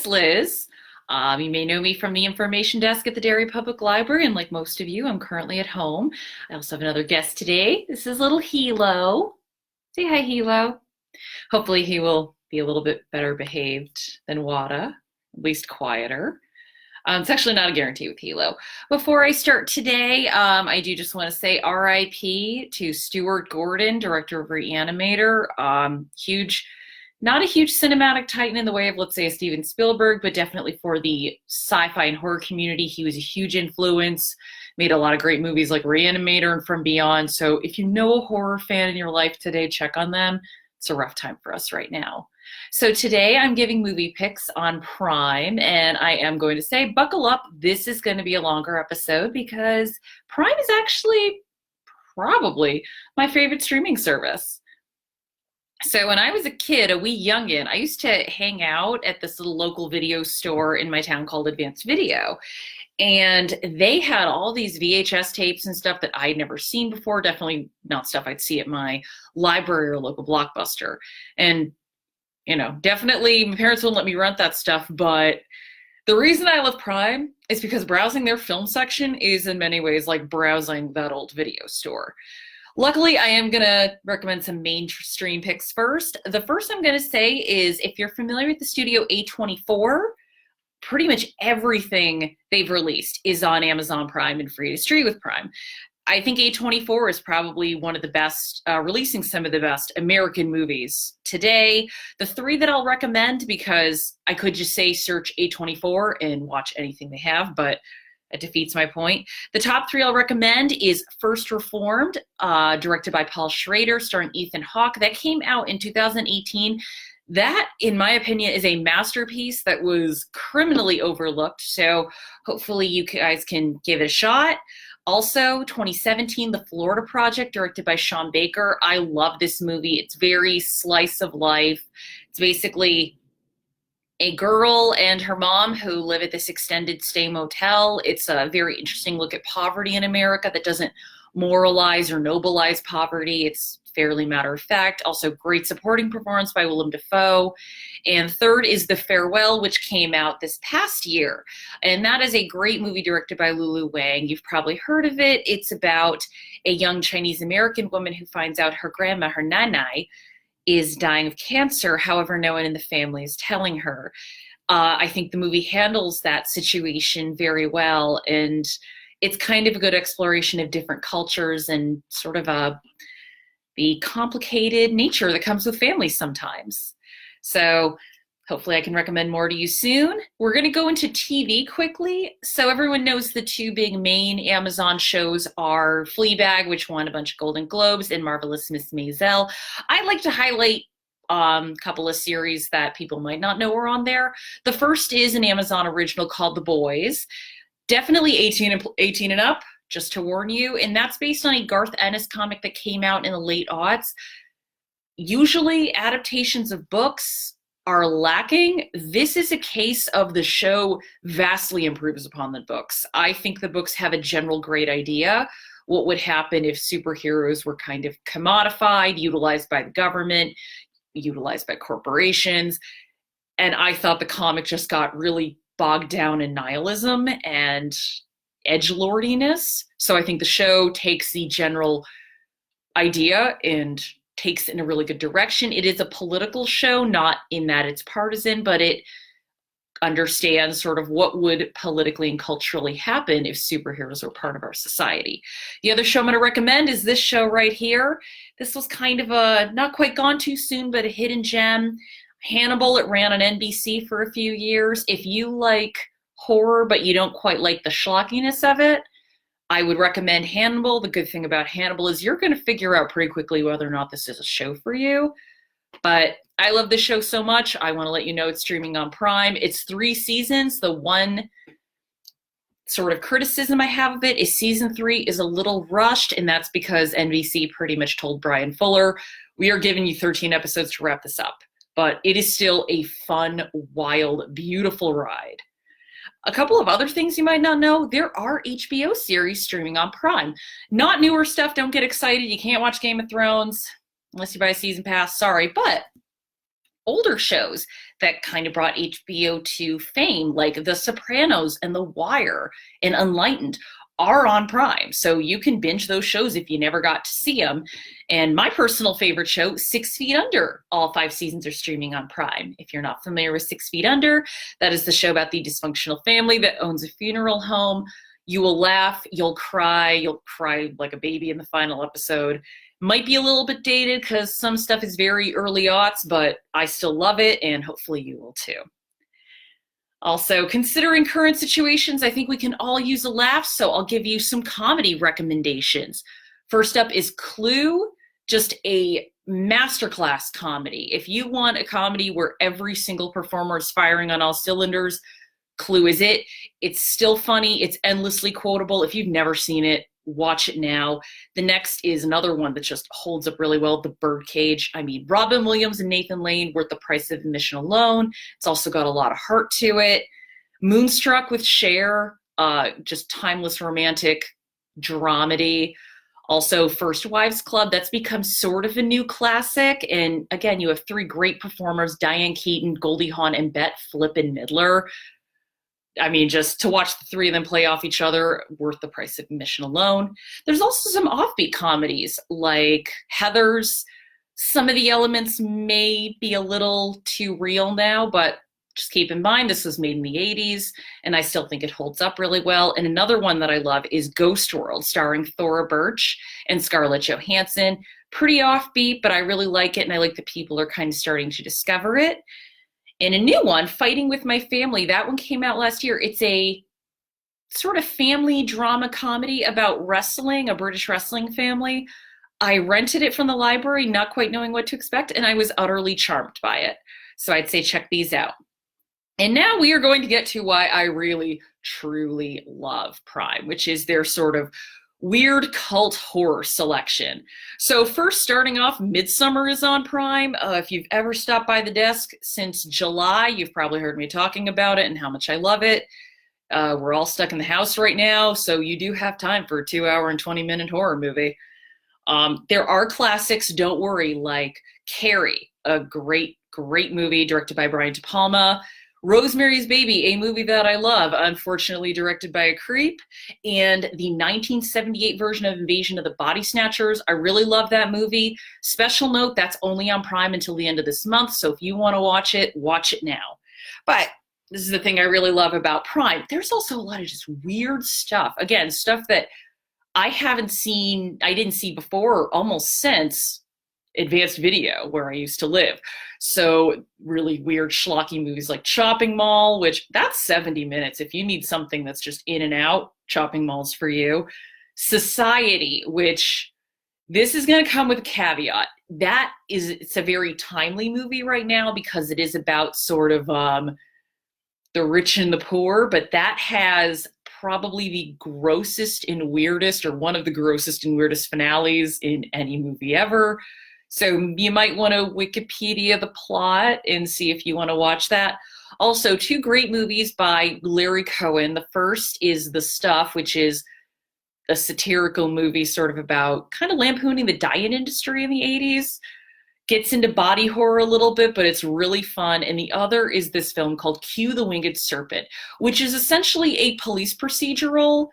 is Liz. You may know me from the information desk at the Derry Public Library, and like most of you, I'm currently at home. I also have another guest today. This is little Hilo. Say hi, Hilo. Hopefully he will be a little bit better behaved than Wada, at least quieter. It's actually not a guarantee with Hilo. Before I start today, I do just want to say RIP to Stuart Gordon, director of Reanimator. Not a huge cinematic titan in the way of, let's say, a Steven Spielberg, but definitely for the sci-fi and horror community, he was a huge influence, made a lot of great movies like Reanimator and From Beyond. So if you know a horror fan in your life today, check on them. It's a rough time for us right now. So today I'm giving movie picks on Prime, and I am going to say, buckle up. This is going to be a longer episode because Prime is actually probably my favorite streaming service. So when I was a kid, a wee youngin', I used to hang out at this little local video store in my town called Advanced Video. And they had all these VHS tapes and stuff that I'd never seen before, definitely not stuff I'd see at my library or local Blockbuster. And, definitely my parents wouldn't let me rent that stuff, but the reason I love Prime is because browsing their film section is in many ways like browsing that old video store. Luckily, I am going to recommend some mainstream picks first. The first I'm going to say is if you're familiar with the studio A24, pretty much everything they've released is on Amazon Prime and free to stream with Prime. I think A24 is probably one of the best, releasing some of the best American movies today. The three that I'll recommend, because I could just say search A24 and watch anything they have, but it defeats my point. The top three I'll recommend is First Reformed, directed by Paul Schrader, starring Ethan Hawke. That came out in 2018. That, in my opinion, is a masterpiece that was criminally overlooked. So hopefully you guys can give it a shot. Also, 2017, The Florida Project, directed by Sean Baker. I love this movie. It's very slice of life. It's basically a girl and her mom who live at this extended stay motel. It's a very interesting look at poverty in America that doesn't moralize or nobilize poverty. It's fairly matter of fact. Also, great supporting performance by Willem Dafoe. And third is The Farewell, which came out this past year. And that is a great movie directed by Lulu Wang. You've probably heard of it. It's about a young Chinese American woman who finds out her grandma, her nanai, is dying of cancer. However, no one in the family is telling her. I think the movie handles that situation very well, and it's kind of a good exploration of different cultures and sort of the complicated nature that comes with families sometimes. So hopefully I can recommend more to you soon. We're going to go into TV quickly. So everyone knows the two big main Amazon shows are Fleabag, which won a bunch of Golden Globes, and Marvelous Miss Maisel. I'd like to highlight a couple of series that people might not know are on there. The first is an Amazon original called The Boys. Definitely 18 and up, just to warn you. And that's based on a Garth Ennis comic that came out in the late aughts. Usually adaptations of books are lacking. This is a case of the show vastly improves upon the books. I think the books have a general great idea what would happen if superheroes were kind of commodified, utilized by the government, utilized by corporations. And I thought the comic just got really bogged down in nihilism and edgelordiness. So I think the show takes the general idea and takes it in a really good direction. It is a political show, not in that it's partisan, but it understands sort of what would politically and culturally happen if superheroes were part of our society. The other show I'm going to recommend is this show right here. This was kind of a, not quite gone too soon, but a hidden gem. Hannibal. It ran on NBC for a few years. If you like horror, but you don't quite like the schlockiness of it, I would recommend Hannibal. The good thing about Hannibal is you're going to figure out pretty quickly whether or not this is a show for you. But I love this show so much. I want to let you know it's streaming on Prime. It's 3 seasons. The one sort of criticism I have of it is season 3 is a little rushed, and that's because NBC pretty much told Brian Fuller, we are giving you 13 episodes to wrap this up. But it is still a fun, wild, beautiful ride. A couple of other things you might not know, there are HBO series streaming on Prime. Not newer stuff, don't get excited. You can't watch Game of Thrones unless you buy a season pass, sorry. But older shows that kind of brought HBO to fame, like The Sopranos and The Wire and Unlightened, are on Prime. So you can binge those shows if you never got to see them. And my personal favorite show, 6 Feet Under, all 5 seasons are streaming on Prime. If you're not familiar with 6 Feet Under, that is the show about the dysfunctional family that owns a funeral home. You will laugh, you'll cry like a baby in the final episode. Might be a little bit dated because some stuff is very early aughts, but I still love it, and hopefully you will too. Also, considering current situations, I think we can all use a laugh, so I'll give you some comedy recommendations. First up is Clue, just a masterclass comedy. If you want a comedy where every single performer is firing on all cylinders, Clue is it. It's still funny. It's endlessly quotable. If you've never seen it, watch it now. The next is another one that just holds up really well, The Birdcage. I mean, Robin Williams and Nathan Lane, worth the price of admission alone. It's also got a lot of heart to it. Moonstruck with Cher, just timeless romantic dramedy. Also, First Wives Club, that's become sort of a new classic. And again, you have three great performers, Diane Keaton, Goldie Hawn, and Bette Flippin Midler. I mean, just to watch the three of them play off each other, worth the price of admission alone. There's also some offbeat comedies like Heathers. Some of the elements may be a little too real now, but just keep in mind this was made in the 80s, and I still think it holds up really well. And another one that I love is Ghost World, starring Thora Birch and Scarlett Johansson. Pretty offbeat, but I really like it, and I like that people are kind of starting to discover it. And a new one, Fighting with My Family, that one came out last year. It's a sort of family drama comedy about wrestling, a British wrestling family. I rented it from the library, not quite knowing what to expect, and I was utterly charmed by it. So I'd say check these out. And now we are going to get to why I really, truly love Prime, which is their sort of weird cult horror selection. So first, starting off, Midsommar is on Prime. If you've ever stopped by the desk since July, you've probably heard me talking about it and how much I love it. We're all stuck in the house right now, so you do have time for a 2-hour and 20-minute horror movie. There are classics, don't worry, like Carrie, a great, great movie directed by Brian De Palma. Rosemary's Baby, a movie that I love, unfortunately directed by a creep, and the 1978 version of Invasion of the Body Snatchers. I really love that movie. Special note, that's only on Prime until the end of this month, so if you want to watch it now. But this is the thing I really love about Prime. There's also a lot of just weird stuff. Again, stuff that I didn't see before or almost since advanced video where I used to live. So really weird schlocky movies like Chopping Mall, which that's 70 minutes. If you need something that's just in and out, Chopping Mall's for you. Society, which this is going to come with a caveat. It's a very timely movie right now because it is about sort of the rich and the poor, but that has probably the grossest and weirdest, or one of the grossest and weirdest finales in any movie ever. So you might want to Wikipedia the plot and see if you want to watch that. Also, two great movies by Larry Cohen. The first is The Stuff, which is a satirical movie sort of about kind of lampooning the diet industry in the 80s. Gets into body horror a little bit, but it's really fun. And the other is this film called Q the Winged Serpent, which is essentially a police procedural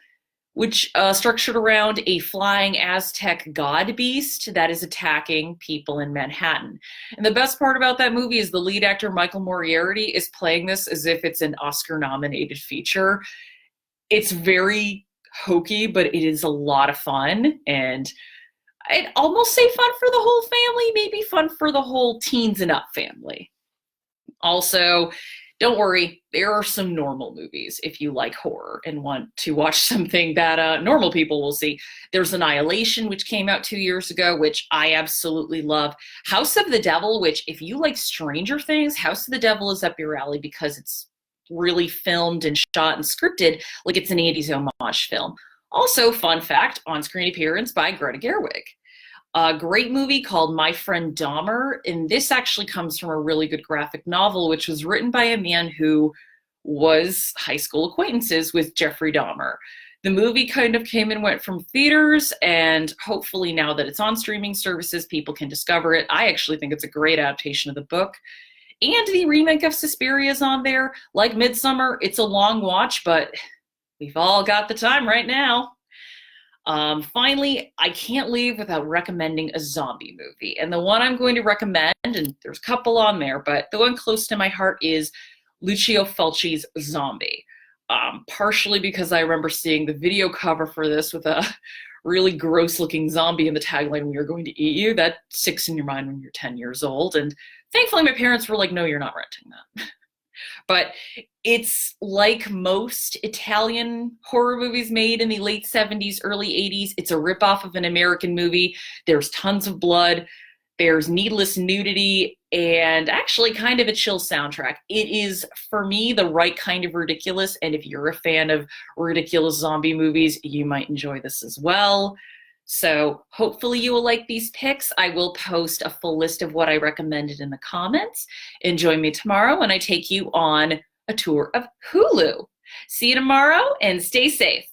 which structured around a flying Aztec god beast that is attacking people in Manhattan. And the best part about that movie is the lead actor, Michael Moriarty, is playing this as if it's an Oscar-nominated feature. It's very hokey, but it is a lot of fun, and I'd almost say fun for the whole family, maybe fun for the whole teens and up family. Also, don't worry, there are some normal movies if you like horror and want to watch something that normal people will see. There's Annihilation, which came out 2 years ago, which I absolutely love. House of the Devil, which if you like Stranger Things, House of the Devil is up your alley because it's really filmed and shot and scripted like it's an 80s homage film. Also, fun fact, on-screen appearance by Greta Gerwig. A great movie called My Friend Dahmer, and this actually comes from a really good graphic novel, which was written by a man who was high school acquaintances with Jeffrey Dahmer. The movie kind of came and went from theaters, and hopefully now that it's on streaming services, people can discover it. I actually think it's a great adaptation of the book. And the remake of Suspiria is on there. Like Midsummer, it's a long watch, but we've all got the time right now. Finally, I can't leave without recommending a zombie movie. And the one I'm going to recommend, and there's a couple on there, but the one close to my heart is Lucio Fulci's Zombie. Partially because I remember seeing the video cover for this with a really gross looking zombie in the tagline, "We are going to eat you." That sticks in your mind when you're 10 years old. And thankfully my parents were like, "No, you're not renting that." But it's like most Italian horror movies made in the late 70s, early 80s. It's a ripoff of an American movie. There's tons of blood. There's needless nudity and actually kind of a chill soundtrack. It is, for me, the right kind of ridiculous. And if you're a fan of ridiculous zombie movies, you might enjoy this as well. So hopefully you will like these picks. I will post a full list of what I recommended in the comments. And join me tomorrow when I take you on a tour of Hulu. See you tomorrow and stay safe.